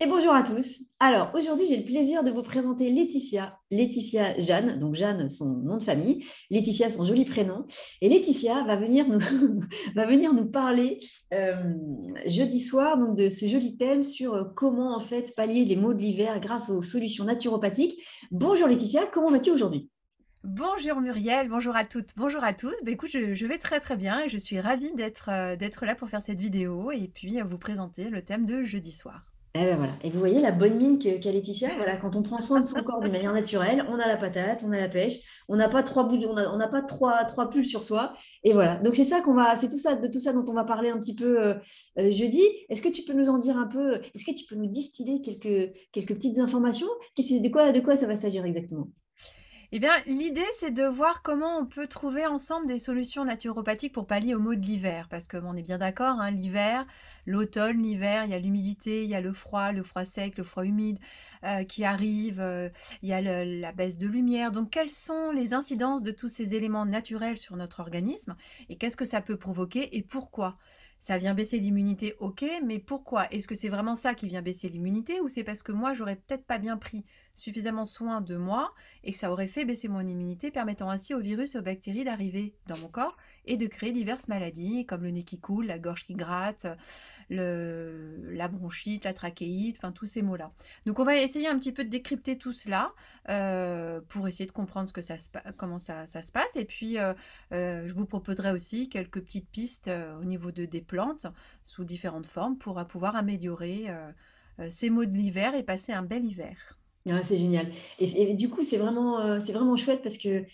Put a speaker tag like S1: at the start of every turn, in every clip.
S1: Et bonjour à tous. Alors, aujourd'hui, j'ai le plaisir de vous présenter Laetitia. Laetitia Jeanne, donc Jeanne, son nom de famille, Laetitia, son joli prénom. Et Laetitia va venir nous, va venir nous parler jeudi soir donc, de ce joli thème sur comment en fait pallier les maux de l'hiver grâce aux solutions naturopathiques. Bonjour Laetitia, comment vas-tu aujourd'hui?
S2: Bonjour Muriel, bonjour à toutes, bonjour à tous. Bah, écoute, je vais très très bien et je suis ravie d'être là pour faire cette vidéo et puis vous présenter le thème de jeudi soir.
S1: Eh ben voilà. Et vous voyez la bonne mine qu'a Laetitia. Voilà, quand on prend soin de son corps d'une manière naturelle, on a la patate, on a la pêche, on n'a pas trois bouts, on n'a pas trois pulls sur soi. Et voilà. Donc c'est ça qu'on va, c'est tout ça, de tout ça dont on va parler un petit peu jeudi. Est-ce que tu peux nous en dire un peu, est-ce que tu peux nous distiller quelques petites informations? De quoi ça va s'agir exactement?
S2: Eh bien, l'idée, c'est de voir comment on peut trouver ensemble des solutions naturopathiques pour pallier aux maux de l'hiver. Parce que, bon, on est bien d'accord, hein, l'hiver, l'automne, l'hiver, il y a l'humidité, il y a le froid sec, le froid humide qui arrive, il y a la baisse de lumière. Donc, quelles sont les incidences de tous ces éléments naturels sur notre organisme et qu'est-ce que ça peut provoquer et pourquoi? Ça vient baisser l'immunité, ok, mais pourquoi? Est-ce que c'est vraiment ça qui vient baisser l'immunité ou c'est parce que moi, j'aurais peut-être pas bien pris suffisamment soin de moi et que ça aurait fait baisser mon immunité, permettant ainsi aux virus et aux bactéries d'arriver dans mon corps et de créer diverses maladies comme le nez qui coule, la gorge qui gratte, la bronchite, la trachéite, enfin tous ces mots-là. Donc on va essayer un petit peu de décrypter tout cela pour essayer de comprendre comment ça se passe. Et puis je vous proposerai aussi quelques petites pistes au niveau des plantes sous différentes formes pour pouvoir améliorer ces maux de l'hiver et passer un bel hiver.
S1: Ah, c'est génial. Et du coup, c'est vraiment chouette parce que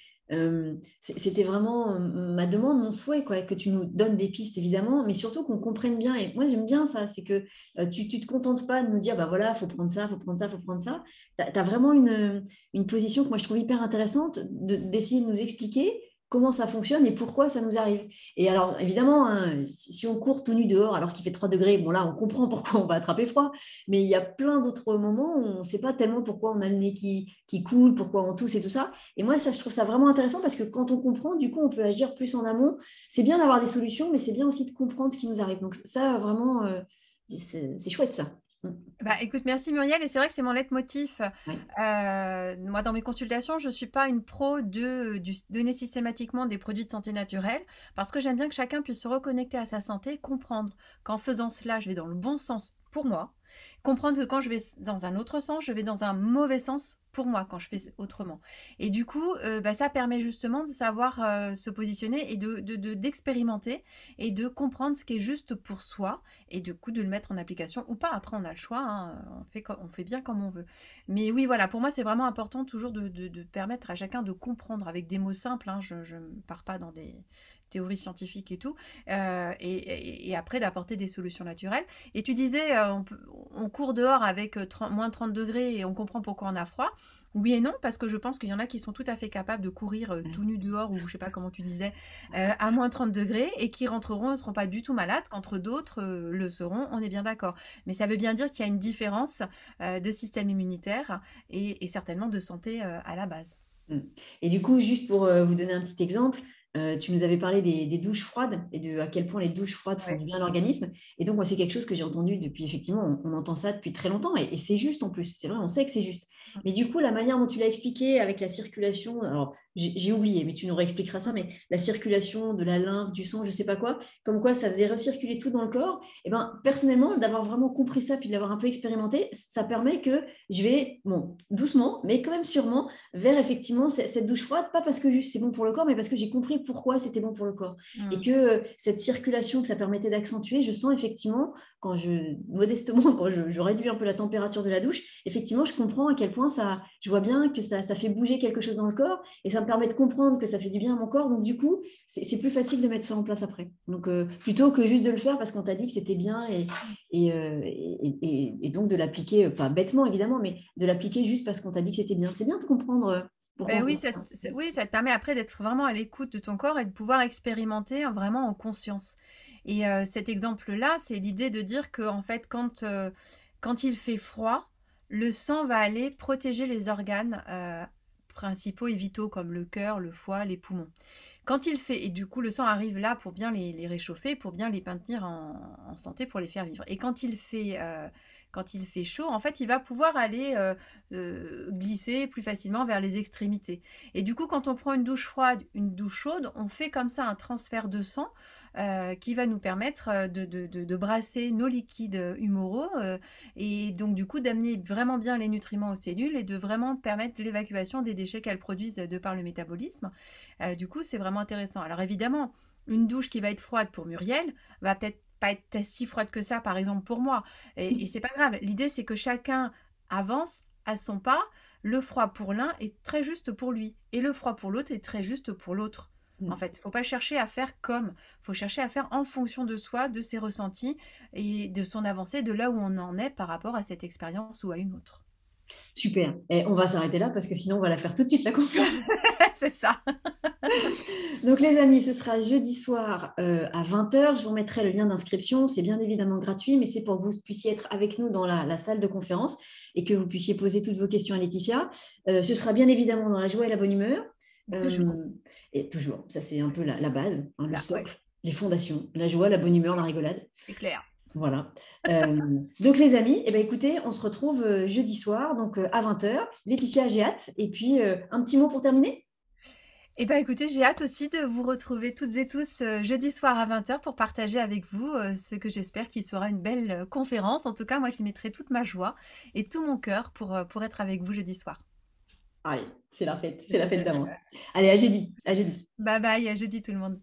S1: c'était vraiment ma demande, mon souhait, quoi, que tu nous donnes des pistes, évidemment, mais surtout qu'on comprenne bien. Et moi, j'aime bien ça, c'est que tu ne te contentes pas de nous dire, bah voilà, il faut prendre ça, il faut prendre ça, il faut prendre ça. Tu as vraiment une position que moi, je trouve hyper intéressante d'essayer de nous expliquer comment ça fonctionne et pourquoi ça nous arrive. Et alors, évidemment, hein, si on court tout nu dehors alors qu'il fait 3 degrés, bon là, on comprend pourquoi on va attraper froid. Mais il y a plein d'autres moments où on ne sait pas tellement pourquoi on a le nez qui coule, pourquoi on tousse et tout ça. Et moi, ça, je trouve ça vraiment intéressant parce que quand on comprend, du coup, on peut agir plus en amont. C'est bien d'avoir des solutions, mais c'est bien aussi de comprendre ce qui nous arrive. Donc ça, vraiment, c'est chouette ça.
S2: Bah, écoute, merci Muriel, et c'est vrai que c'est mon leitmotiv.
S1: Ouais.
S2: Moi, dans mes consultations, je ne suis pas une pro de donner systématiquement des produits de santé naturelle, parce que j'aime bien que chacun puisse se reconnecter à sa santé, comprendre qu'en faisant cela, je vais dans le bon sens pour moi, comprendre que quand je vais dans un autre sens, je vais dans un mauvais sens pour moi quand je fais autrement. Et du coup, bah, ça permet justement de savoir se positionner et d'expérimenter et de comprendre ce qui est juste pour soi et du coup de le mettre en application ou pas. Après, on a le choix, hein, on fait bien comme on veut. Mais oui, voilà, pour moi, c'est vraiment important toujours de permettre à chacun de comprendre avec des mots simples, hein, je ne pars pas dans des théories scientifiques et tout, et après d'apporter des solutions naturelles. Et tu disais, on court dehors avec moins de 30 degrés et on comprend pourquoi on a froid. Oui et non, parce que je pense qu'il y en a qui sont tout à fait capables de courir tout nu dehors, ou je sais pas comment tu disais, à moins 30 degrés, et qui rentreront et ne seront pas du tout malades, qu'entre d'autres le seront, on est bien d'accord. Mais ça veut bien dire qu'il y a une différence de système immunitaire et certainement de santé à la base.
S1: Mm. Et du coup, juste pour vous donner un petit exemple, tu nous avais parlé des douches froides et de à quel point les douches froides font
S2: Ouais.
S1: du bien à l'organisme. Et donc, moi, c'est quelque chose que j'ai entendu depuis, effectivement, on entend ça depuis très longtemps et c'est juste en plus. C'est vrai, on sait que c'est juste. Mais du coup, la manière dont tu l'as expliqué avec la circulation, alors j'ai oublié, mais tu nous réexpliqueras ça, mais la circulation de la lymphe, du sang, je sais pas quoi, comme quoi ça faisait recirculer tout dans le corps. Et ben, personnellement, d'avoir vraiment compris ça puis de l'avoir un peu expérimenté, ça permet que je vais, bon, doucement, mais quand même sûrement vers effectivement cette douche froide, pas parce que juste c'est bon pour le corps, mais parce que j'ai compris pourquoi c'était bon pour le corps. Et
S2: Mm.
S1: que cette circulation que ça permettait d'accentuer, je sens effectivement, modestement, quand je réduis un peu la température de la douche, effectivement, je comprends à quel point ça, je vois bien que ça fait bouger quelque chose dans le corps et ça me permet de comprendre que ça fait du bien à mon corps. Donc, du coup, c'est plus facile de mettre ça en place après. Donc, plutôt que juste de le faire parce qu'on t'a dit que c'était bien et donc de l'appliquer, pas bêtement évidemment, mais de l'appliquer juste parce qu'on t'a dit que c'était bien. C'est bien de comprendre pourquoi
S2: Ben
S1: on
S2: oui,
S1: fait ça.
S2: oui, ça te permet après d'être vraiment à l'écoute de ton corps et de pouvoir expérimenter vraiment en conscience. Et cet exemple-là, c'est l'idée de dire que en fait, quand il fait froid, le sang va aller protéger les organes principaux et vitaux comme le cœur, le foie, les poumons. Quand il fait, et du coup, le sang arrive là pour bien les réchauffer, pour bien les maintenir en santé, pour les faire vivre. Et quand il fait quand il fait chaud, en fait, il va pouvoir aller glisser plus facilement vers les extrémités. Et du coup, quand on prend une douche froide, une douche chaude, on fait comme ça un transfert de sang qui va nous permettre de brasser nos liquides humoraux et donc du coup d'amener vraiment bien les nutriments aux cellules et de vraiment permettre l'évacuation des déchets qu'elles produisent de par le métabolisme. Du coup, c'est vraiment intéressant. Alors évidemment, une douche qui va être froide pour Muriel va peut-être pas être si froide que ça, par exemple, pour moi. Et c'est pas grave. L'idée, c'est que chacun avance à son pas. Le froid pour l'un est très juste pour lui. Et le froid pour l'autre est très juste pour l'autre. En fait, il ne faut pas chercher à faire comme. Il faut chercher à faire en fonction de soi, de ses ressentis et de son avancée, de là où on en est par rapport à cette expérience ou à une autre.
S1: Super. Et on va s'arrêter là parce que sinon, on va la faire tout de suite, la conférence.
S2: C'est ça.
S1: Donc, les amis, ce sera jeudi soir à 20h. Je vous mettrai le lien d'inscription. C'est bien évidemment gratuit, mais c'est pour que vous puissiez être avec nous dans la salle de conférence et que vous puissiez poser toutes vos questions à Laetitia. Ce sera bien évidemment dans la joie et la bonne humeur.
S2: Toujours.
S1: Et toujours, ça c'est un peu la base, hein, le
S2: Là, ouais,
S1: socle, les fondations, la joie, la bonne humeur, la rigolade.
S2: c'est clair.
S1: Voilà. Donc les amis, eh ben, écoutez, on se retrouve jeudi soir, donc à 20h. Laetitia, j'ai hâte. Et puis, un petit mot pour terminer?
S2: Eh bien, écoutez, j'ai hâte aussi de vous retrouver toutes et tous jeudi soir à 20h pour partager avec vous ce que j'espère qu'il sera une belle conférence. En tout cas, moi, j'y mettrai toute ma joie et tout mon cœur pour être avec vous jeudi soir.
S1: Allez, c'est la fête d'avance. Allez, à jeudi, à jeudi.
S2: Bye bye, à jeudi tout le monde.